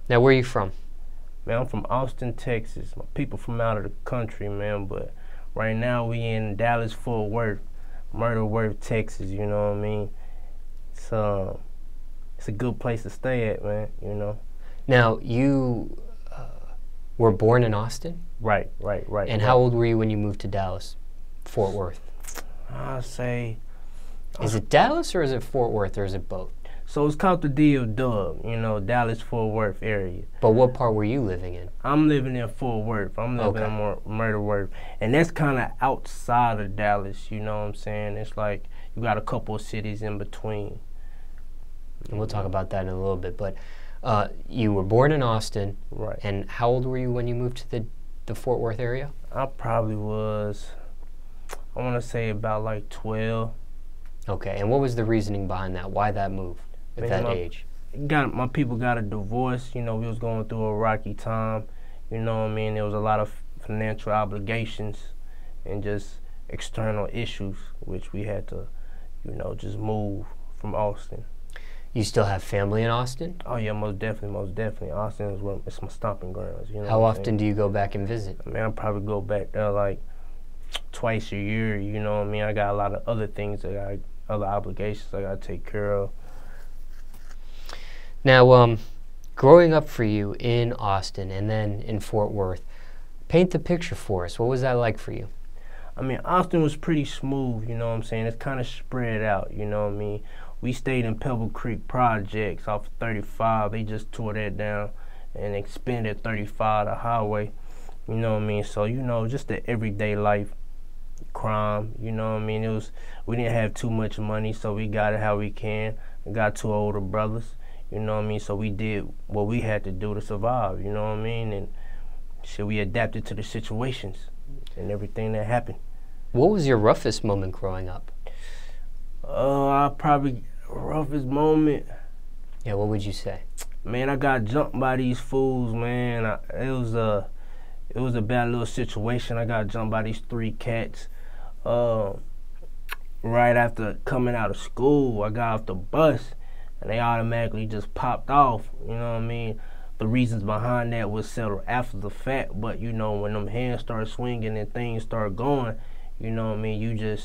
Now, where are you from? Man, I'm from Austin, Texas. My people from out of the country, man, but right now we in Dallas, Fort Worth, Myrtle Worth, Texas, you know what I mean? It's a good place to stay at, man, you know? Now, you were born in Austin? Right. And how old were you when you moved to Dallas, Fort Worth? I'd say... Is it Dallas or is it Fort Worth or is it both? So it's called the DL-Dub, you know, Dallas, Fort Worth area. But what part were you living in? I'm living in Fort Worth. I'm living in Myrtle Worth. And that's kind of outside of Dallas, you know what I'm saying? It's like you got a couple of cities in between. And we'll talk about that in a little bit. But you were born in Austin. Right. And how old were you when you moved to the Fort Worth area? I probably was, I want to say about like 12. Okay. And what was the reasoning behind that? Why that move at that age? My people got a divorce. You know, we was going through a rocky time. You know what I mean? There was a lot of financial obligations and just external issues, which we had to, you know, just move from Austin. You still have family in Austin? Oh yeah, most definitely. Austin is where it's my stomping grounds. You know. How often do you go back and visit? I mean, I probably go back there like twice a year. You know what I mean? I got a lot of other things other obligations I gotta take care of. Now, growing up for you in Austin and then in Fort Worth, paint the picture for us. What was that like for you? I mean, Austin was pretty smooth, you know what I'm saying? It's kind of spread out, you know what I mean? We stayed in Pebble Creek Projects off of 35. They just tore that down and expanded 35, the highway, you know what I mean? So, you know, just the everyday life, crime, you know what I mean? We didn't have too much money, so we got it how we can. We got two older brothers. You know what I mean? So we did what we had to do to survive, you know what I mean? And shit, we adapted to the situations and everything that happened. What was your roughest moment growing up? Roughest moment. Yeah, what would you say? Man, I got jumped by these fools, man. It was a bad little situation. I got jumped by these 3 cats. Right after coming out of school, I got off the bus. And they automatically just popped off, you know what I mean? The reasons behind that was settled after the fact, but you know, when them hands start swinging and things start going, you know what I mean,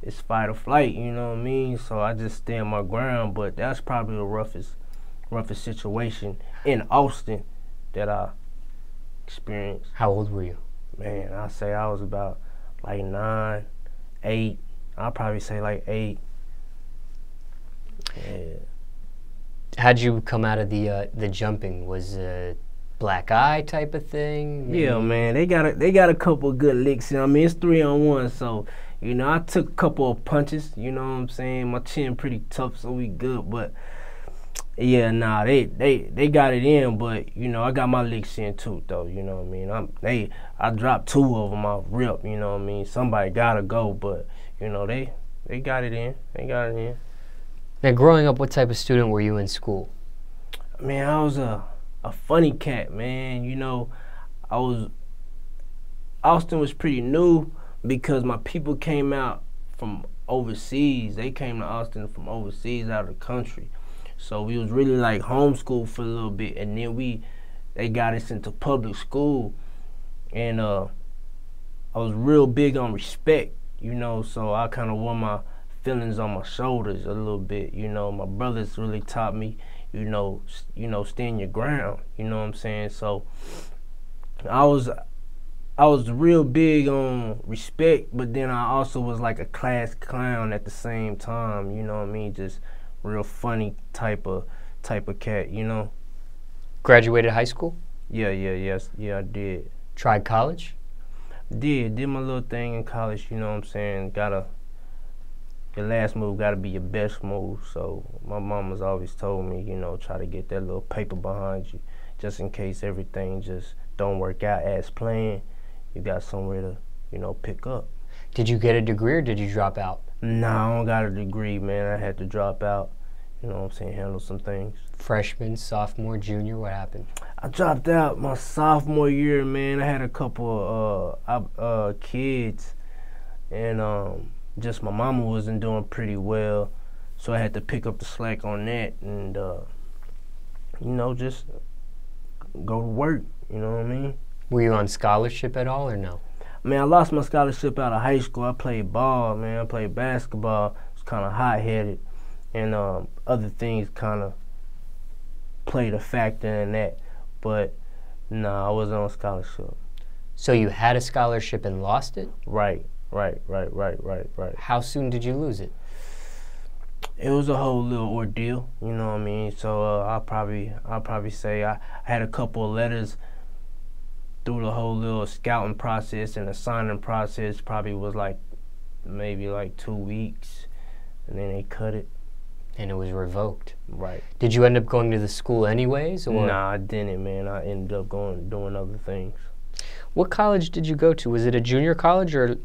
it's fight or flight, you know what I mean? So I just stand my ground, but that's probably the roughest situation in Austin that I experienced. How old were you? Man, I say I was about like 9, 8, I'll probably say like 8. Yeah. How'd you come out of the jumping? Was it black eye type of thing? Maybe? Yeah, man, they got a couple of good licks. You know, I mean, it's 3-on-1, so you know, I took a couple of punches. You know what I'm saying? My chin pretty tough, so we good. But yeah, nah, they got it in. But you know, I got my licks in too, though. You know what I mean? I dropped 2 of them off rip. You know what I mean? Somebody gotta go, but you know, they got it in. They got it in. Now, growing up, what type of student were you in school? Man, I was a funny cat, man. You know, Austin was pretty new because my people came out from overseas. They came to Austin from overseas, out of the country. So we was really like homeschooled for a little bit, and then they got us into public school. And I was real big on respect, you know, so I kind of wore my feelings on my shoulders a little bit, you know. My brothers really taught me, you know, stand your ground, you know what I'm saying? So I was real big on respect, but then I also was like a class clown at the same time, you know what I mean? Just real funny type of cat, you know. Graduated high school? Yeah, I did. Tried college? Did my little thing in college, you know what I'm saying? Your last move gotta be your best move. So my mama's always told me, you know, try to get that little paper behind you, just in case everything just don't work out as planned. You got somewhere to, you know, pick up. Did you get a degree or did you drop out? Nah, I don't got a degree, man. I had to drop out. You know what I'm saying? Handle some things. Freshman, sophomore, junior, what happened? I dropped out my sophomore year, man. I had a couple of kids, and just my mama wasn't doing pretty well, so I had to pick up the slack on that, and you know, just go to work. You know what I mean? Were you on scholarship at all or no? Man, I lost my scholarship out of high school. I played ball, man. I played basketball. I was kind of hot-headed, and other things kind of played a factor in that. But no, I wasn't on scholarship. So you had a scholarship and lost it? Right. How soon did you lose it? It was a whole little ordeal, you know what I mean? So I'll probably say I had a couple of letters through the whole little scouting process, and the signing process probably was like maybe like 2 weeks, and then they cut it. And it was revoked. Right. Did you end up going to the school anyways? Or? Nah, I didn't, man. I ended up doing other things. What college did you go to? Was it a junior college or?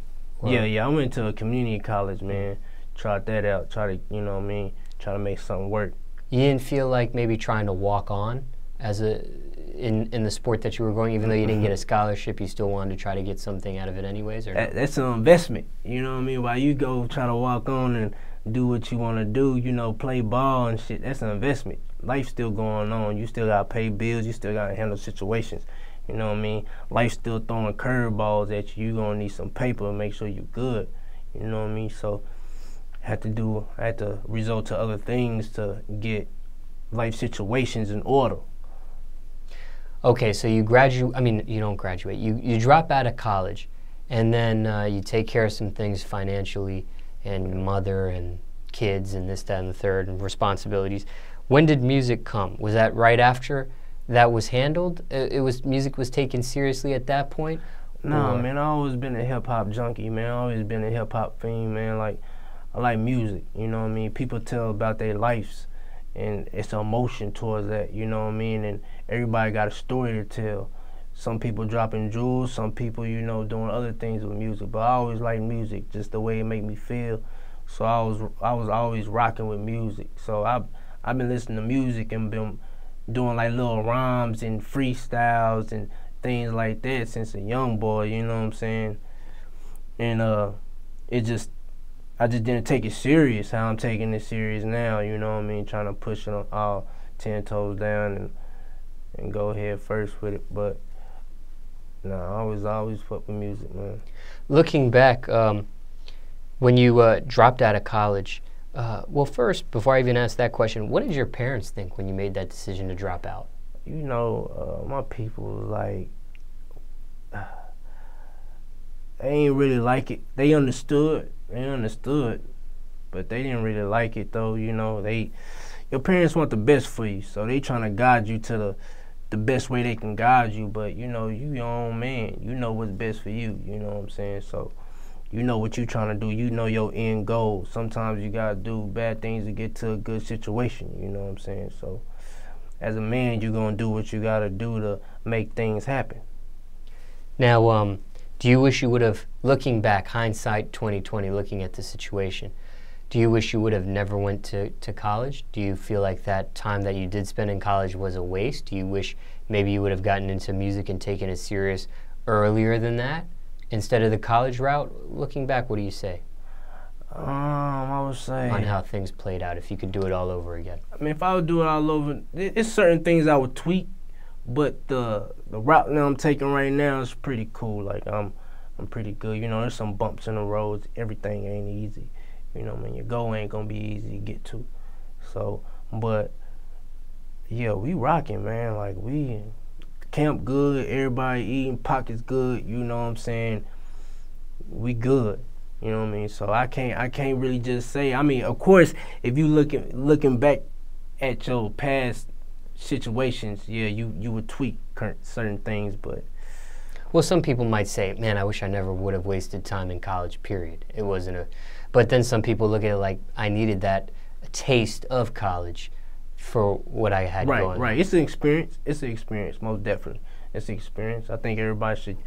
Yeah, I went to a community college, man. Tried that out, try to, you know what I mean, try to make something work. You didn't feel like maybe trying to walk on as in the sport that you were going, even though you didn't get a scholarship, you still wanted to try to get something out of it anyways? Or no? That's an investment, you know what I mean? While you go try to walk on and do what you want to do, you know, play ball and shit, that's an investment. Life's still going on. You still got to pay bills. You still got to handle situations. You know what I mean? Life's still throwing curveballs at you. You're going to need some paper to make sure you're good. You know what I mean? So I had to resort to other things to get life situations in order. Okay, so you you don't graduate. You drop out of college, and then you take care of some things financially, and mother and kids and this, that, and the third, and responsibilities. When did music come? Was that right after that was handled? Music was taken seriously at that point? No, man, I always been a hip-hop junkie, man. I always been a hip-hop fiend, man. Like, I like music, you know what I mean? People tell about their lives, and it's an emotion towards that, you know what I mean? And everybody got a story to tell. Some people dropping jewels, some people, you know, doing other things with music. But I always like music, just the way it make me feel. So I was always rocking with music. So I've been listening to music and been doing like little rhymes and freestyles and things like that since a young boy, you know what I'm saying? And I just didn't take it serious how I'm taking it serious now, you know what I mean? Trying to push it on all 10 toes down and go ahead first with it. But no, I always fuck with music, man. Looking back, when you dropped out of college, well, first, before I even ask that question, what did your parents think when you made that decision to drop out? You know, my people was like, they ain't really like it. They understood, but they didn't really like it though. You know, your parents want the best for you, so they trying to guide you to the best way they can guide you. But you know, you your own man. You know what's best for you. You know what I'm saying? So you know what you trying to do. You know your end goal. Sometimes you gotta do bad things to get to a good situation. You know what I'm saying? So as a man, you're gonna do what you gotta do to make things happen. Now, do you wish you would have, looking back, hindsight 2020, looking at the situation, do you wish you would have never went to college? Do you feel like that time that you did spend in college was a waste? Do you wish maybe you would have gotten into music and taken it serious earlier than that instead of the college route? Looking back, what do you say? I would say on how things played out, if you could do it all over again. I mean, if I would do it all over, it's certain things I would tweak, but the route that I'm taking right now is pretty cool. Like I'm pretty good. You know, there's some bumps in the roads. Everything ain't easy. You know what I mean? Your goal ain't gonna be easy to get to. So, but yeah, we rocking, man. Like we camp good, everybody eating, pockets good. You know what I'm saying? We good. You know what I mean? So I can't really just say. I mean, of course, if you looking back at your past situations, yeah, you would tweak certain things, but. Well, some people might say, man, I wish I never would have wasted time in college, period. It wasn't a, but then some people look at it like, I needed that taste of college for what I had going. Right. It's an experience. It's an experience, most definitely. It's an experience. I think everybody should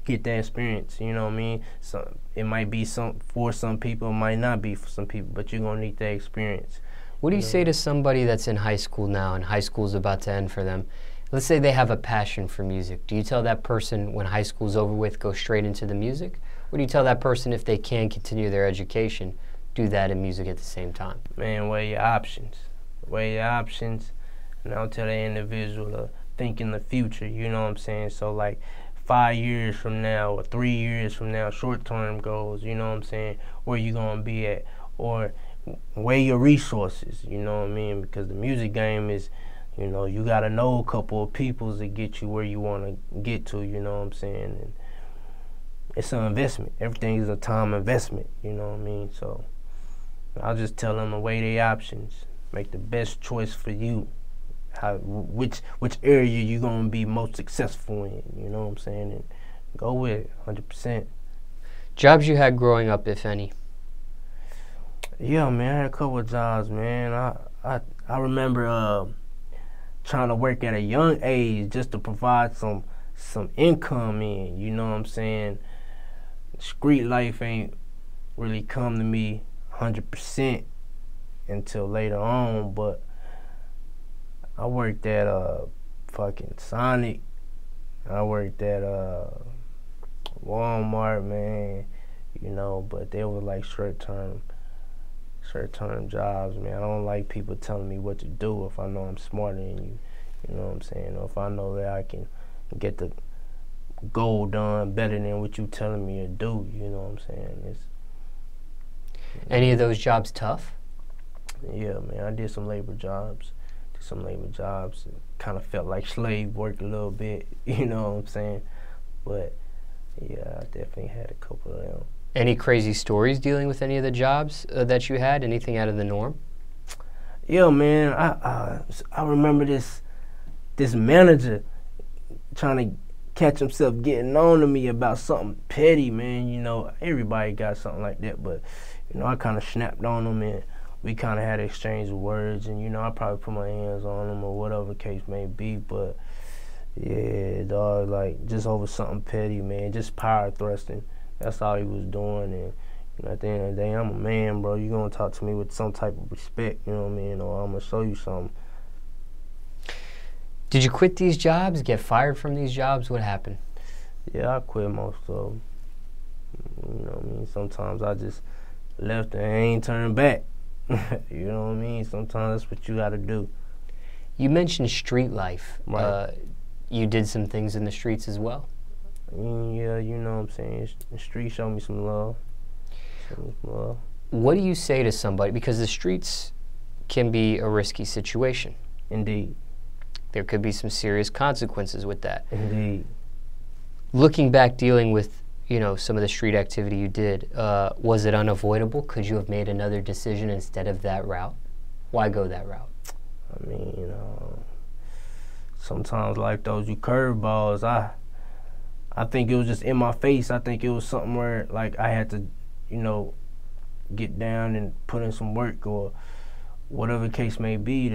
get that experience, you know what I mean? So it might be for some people, it might not be for some people, but you're gonna need that experience. What do you say to somebody that's in high school now and high school's about to end for them? Let's say they have a passion for music. Do you tell that person when high school's over with, go straight into the music? Or do you tell that person if they can continue their education, do that in music at the same time? Man, weigh your options. Weigh your options, and I'll tell the individual to think in the future, you know what I'm saying? So like 5 years from now or 3 years from now, short-term goals, you know what I'm saying? Where you gonna be at, or weigh your resources, you know what I mean? Because the music game is, you know, you gotta know a couple of people to get you where you wanna get to, you know what I'm saying? And it's an investment. Everything is a time investment, you know what I mean? So I'll just tell them to weigh their options, make the best choice for you. Which area you gonna be most successful in, you know what I'm saying? And go with it, 100%. Jobs you had growing up, if any? Yeah, man, I had a couple of jobs, man. I remember trying to work at a young age just to provide some income in, you know what I'm saying? Street life ain't really come to me 100% until later on, but I worked at fucking Sonic. I worked at Walmart, man. You know, but they were like short-term jobs, man. I don't like people telling me what to do if I know I'm smarter than you. You know what I'm saying? Or if I know that I can get the goal done better than what you telling me to do. You know what I'm saying? Any of those jobs tough? Yeah, man. I did some labor jobs. It kind of felt like slave work a little bit, you know what I'm saying? But yeah, I definitely had a couple of them. Any crazy stories dealing with any of the jobs that you had? Anything out of the norm? Yeah, man. I remember this manager trying to catch himself getting on to me about something petty, man. You know, everybody got something like that, but you know, I kind of snapped on him and we kind of had an exchange of words, and you know, I probably put my hands on him or whatever case may be, but yeah, dog, like just over something petty, man, just power thrusting. That's all he was doing, and you know, at the end of the day, I'm a man, bro. You gonna talk to me with some type of respect, you know what I mean, or I'm gonna show you something. Did you quit these jobs, get fired from these jobs? What happened? Yeah, I quit most of them. You know what I mean? Sometimes I just left and I ain't turned back. You know what I mean? Sometimes that's what you gotta do. You mentioned street life. Right. You did some things in the streets as well? Yeah, you know what I'm saying? The streets show me some love. What do you say to somebody? Because the streets can be a risky situation. Indeed. There could be some serious consequences with that. Indeed. Looking back, dealing with, you know, some of the street activity you did, was it unavoidable? Could you have made another decision instead of that route? Why go that route? I mean, you know, sometimes life throws you curveballs. I think it was just in my face. I think it was something where, like, I had to, you know, get down and put in some work or whatever the case may be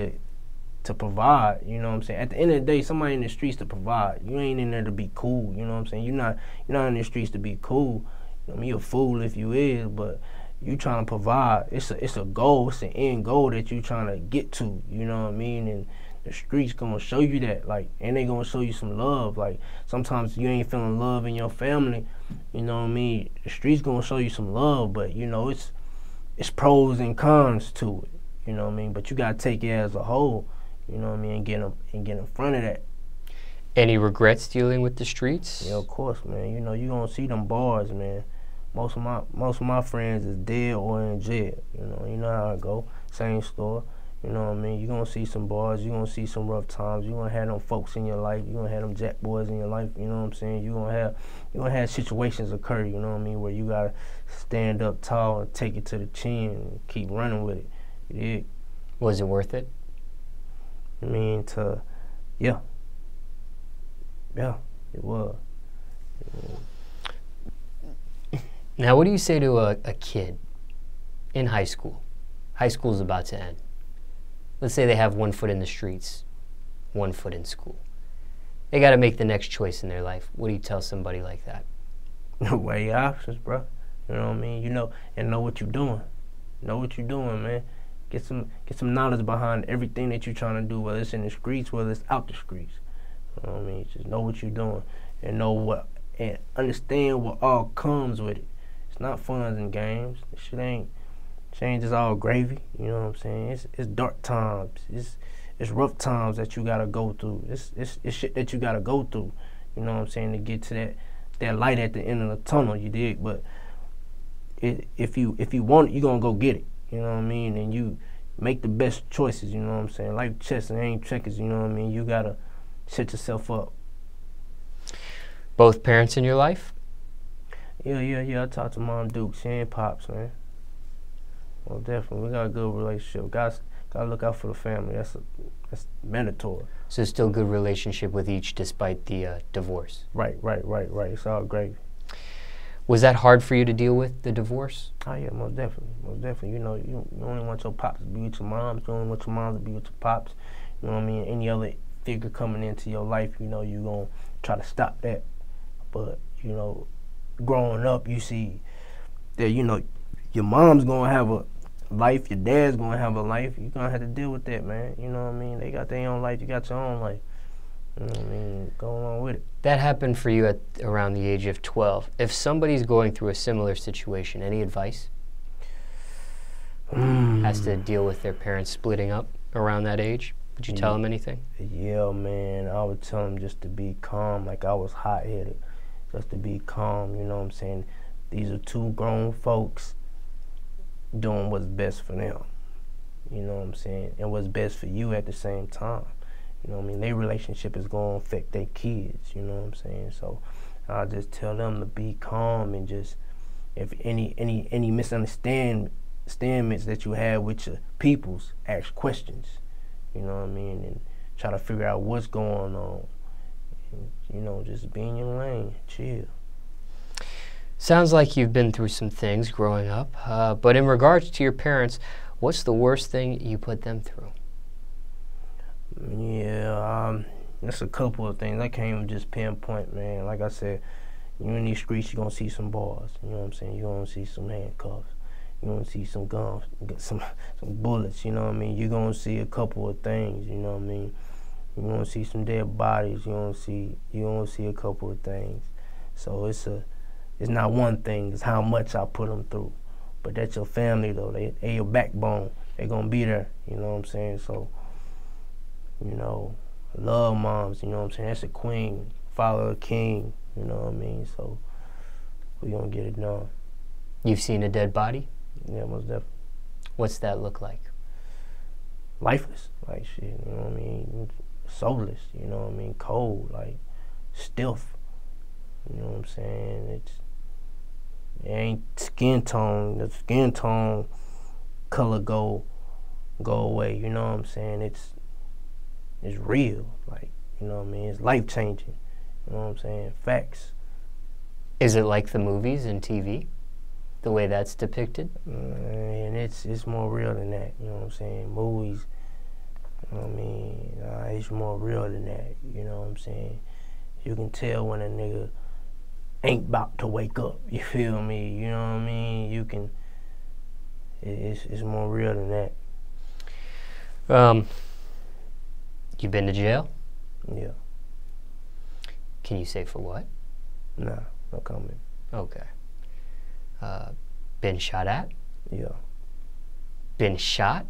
to provide, you know what I'm saying? At the end of the day, somebody in the streets to provide. You ain't in there to be cool, you know what I'm saying? You're not in the streets to be cool. I mean, you're a fool if you is, but you trying to provide. It's a goal, it's an end goal that you trying to get to, you know what I mean? And the streets gonna show you that, like, and they gonna show you some love. Like, sometimes you ain't feeling love in your family, you know what I mean? The streets gonna show you some love, but you know, it's pros and cons to it, you know what I mean? But you gotta take it as a whole. You know what I mean, and get in front of that. Any regrets dealing with the streets? Yeah, of course, man. You know, you gonna see them bars, man. Most of my friends is dead or in jail. You know how it go. Same store. You know what I mean? You gonna see some bars. You gonna see some rough times. You gonna have them folks in your life. You gonna have them jack boys in your life. You know what I'm saying? You gonna have situations occur. You know what I mean? Where you gotta stand up tall and take it to the chin and keep running with it. You dig? Was it worth it? I mean, yeah, it was. Now, what do you say to a kid in high school? High school's about to end. Let's say they have 1 foot in the streets, 1 foot in school. They got to make the next choice in their life. What do you tell somebody like that? Weigh your options, bro. You know what I mean? You know, and know what you're doing. Know what you're doing, man. Get some knowledge behind everything that you're trying to do, whether it's in the streets, whether it's out the streets. You know what I mean? Just know what you're doing and understand what all comes with it. It's not fun and games. Shit ain't just all gravy. You know what I'm saying? It's dark times. it's rough times that you gotta go through. It's shit that you gotta go through. You know what I'm saying, to get to that light at the end of the tunnel. You dig? But if you want it, you gonna go get it. You know what I mean? And you make the best choices. You know what I'm saying? Like chess and ain't checkers. You know what I mean? You gotta set yourself up. Both parents in your life? Yeah. I talk to Mom Dukes and Pops, man. Well, definitely, we got a good relationship. Gotta look out for the family. That's mandatory. So still good relationship with each despite the divorce? Right. It's all great. Was that hard for you to deal with, the divorce? Oh yeah, most definitely. You know, you only want your pops to be with your moms. You only want your moms to be with your pops. You know what I mean? Any other figure coming into your life, you know, you gonna try to stop that. But you know, growing up, you see that, you know, your mom's gonna have a life, your dad's gonna have a life. You're gonna have to deal with that, man. You know what I mean? They got their own life, you got your own life. You know what I mean? Go along with it. That happened for you at around the age of 12. If somebody's going through a similar situation, any advice? Has to deal with their parents splitting up around that age? Would you tell them anything? Yeah, man. I would tell them just to be calm, like I was hot-headed. Just to be calm, you know what I'm saying? These are two grown folks doing what's best for them. You know what I'm saying? And what's best for you at the same time. You know what I mean? Their relationship is going to affect their kids, you know what I'm saying? So I just tell them to be calm and just, if any misunderstandings that you have with your peoples, ask questions, you know what I mean? And try to figure out what's going on. And, you know, just be in your lane, chill. Sounds like you've been through some things growing up, but in regards to your parents, what's the worst thing you put them through? Yeah, there's a couple of things. I can't even just pinpoint, man. Like I said, you in these streets, you're going to see some bars. You know what I'm saying? You're going to see some handcuffs. You're going to see some guns, some bullets, you know what I mean? You're going to see a couple of things, you know what I mean? You're going to see some dead bodies. You're going to see a couple of things. So it's not one thing. It's how much I put them through. But that's your family, though. They your backbone. They're going to be there, you know what I'm saying? So, you know, love moms, you know what I'm saying? That's a queen, follow a king, you know what I mean? So we gonna get it done. You've seen a dead body? Yeah, most definitely. What's that look like? Lifeless, like shit, you know what I mean? Soulless, you know what I mean? Cold, like stiff, you know what I'm saying? It ain't skin tone, the skin tone color go away, you know what I'm saying? It's real, like, you know what I mean? It's life-changing, you know what I'm saying? Facts. Is it like the movies and TV, the way that's depicted? And it's more real than that, you know what I'm saying? Movies, you know what I mean? It's more real than that, you know what I'm saying? You can tell when a nigga ain't about to wake up, you feel me? You know what I mean? You can, it's more real than that. You been to jail? Yeah. Can you say for what? Nah, no comment. Okay. Been shot at? Yeah. Been shot?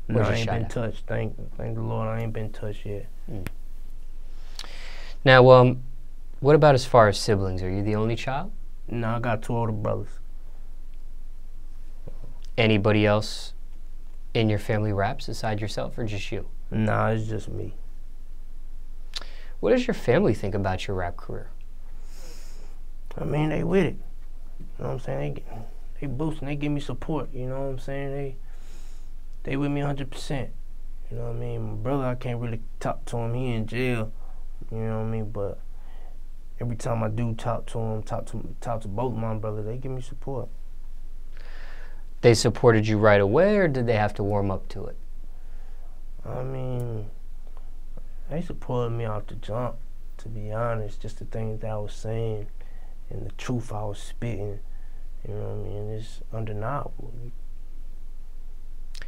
No, I ain't been touched. Thank the Lord, I ain't been touched yet. Now, what about as far as siblings? Are you the only child? No, I got 2 older brothers. Anybody else in your family raps aside yourself, or just you? Nah, it's just me. What does your family think about your rap career? I mean, they with it. You know what I'm saying? They boosting, they give me support, you know what I'm saying? They with me 100%. You know what I mean? My brother, I can't really talk to him. He in jail, you know what I mean? But every time I do talk to him, talk to both my brothers, they give me support. They supported you right away, or did they have to warm up to it? I mean, they supported me off the jump, to be honest. Just the things that I was saying and the truth I was spitting, you know what I mean? It's undeniable.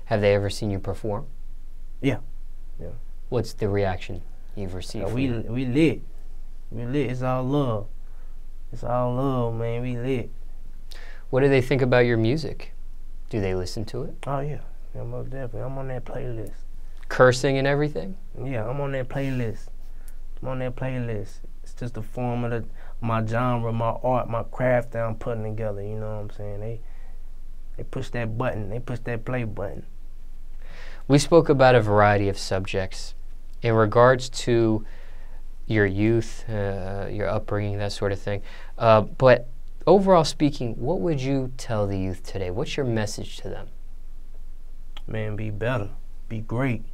Have they ever seen you perform? Yeah. What's the reaction you've received? We lit. We lit. It's all love. It's all love, man. We lit. What do they think about your music? Do they listen to it? Oh, yeah. Yeah, most definitely. I'm on that playlist. Cursing and everything? Yeah, I'm on that playlist. It's just a form of my genre, my art, my craft that I'm putting together, you know what I'm saying? They push that button, they push that play button. We spoke about a variety of subjects. In regards to your youth, your upbringing, that sort of thing, but overall speaking, what would you tell the youth today? What's your message to them? Man, be better, be great,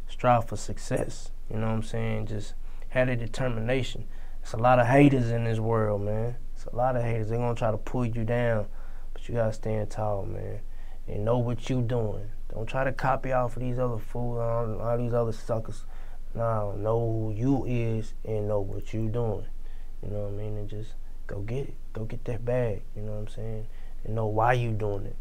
strive for success, you know what I'm saying? Just have the determination. There's a lot of haters in this world, man. It's a lot of haters. They're gonna try to pull you down, but you gotta stand tall, man, and know what you doing. Don't try to copy off of these other fools, all these other suckers. No, know who you is and know what you doing. You know what I mean? And just go get it. Go get that bag, you know what I'm saying? And know why you doing it.